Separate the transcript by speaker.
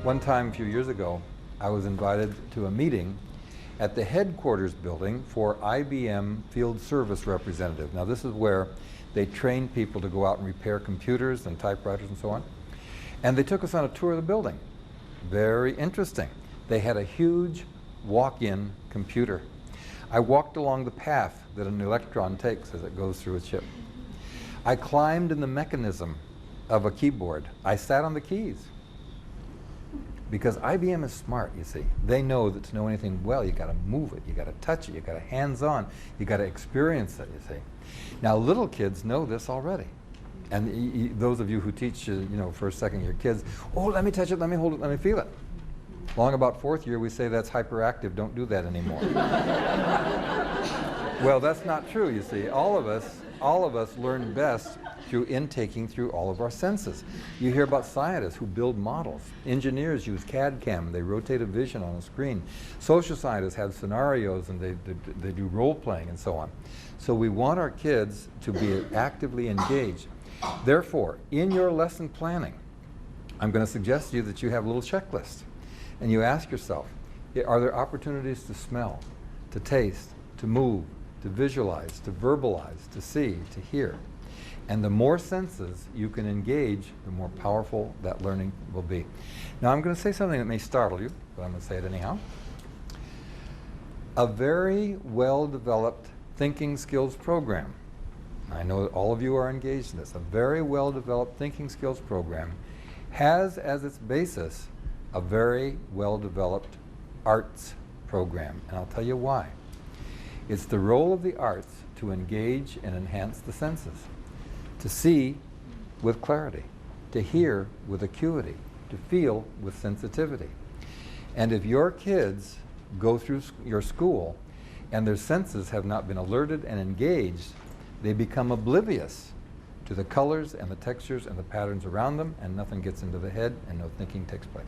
Speaker 1: One time a few years ago, I was invited to a meeting at the headquarters building for IBM Field Service Representative. Now this is where they train people to go out and repair computers and typewriters and so on. And they took us on a tour of the building. Very interesting. They had a huge walk-in computer. I walked along the path that an electron takes as it goes through a chip. I climbed in the mechanism of a keyboard. I sat on the keys. Because IBM is smart, you see. They know that to know anything well, you got to move it, you got to touch it, you got to hands-on, you got to experience it, you see. Now, little kids know this already. And those of you who teach, first, second year kids, oh, let me touch it, let me hold it, let me feel it. Long about fourth year, we say that's hyperactive, don't do that anymore. Well, that's not true, you see. All of us learn best through intaking through all of our senses. You hear about scientists who build models. Engineers use CAD/CAM, they rotate a vision on a screen. Social scientists have scenarios and they do role-playing and so on. So we want our kids to be actively engaged. Therefore, in your lesson planning, I'm going to suggest to you that you have a little checklist. And you ask yourself, are there opportunities to smell, to taste, to move, to visualize, to verbalize, to see, to hear? And the more senses you can engage, the more powerful that learning will be. Now I'm going to say something that may startle you, but I'm going to say it anyhow. A very well-developed thinking skills program, I know that all of you are engaged in this, a very well-developed thinking skills program has as its basis a very well-developed arts program, and I'll tell you why. It's the role of the arts to engage and enhance the senses. To see with clarity, to hear with acuity, to feel with sensitivity. And if your kids go through your school and their senses have not been alerted and engaged, they become oblivious to the colors and the textures and the patterns around them, and nothing gets into the head and no thinking takes place.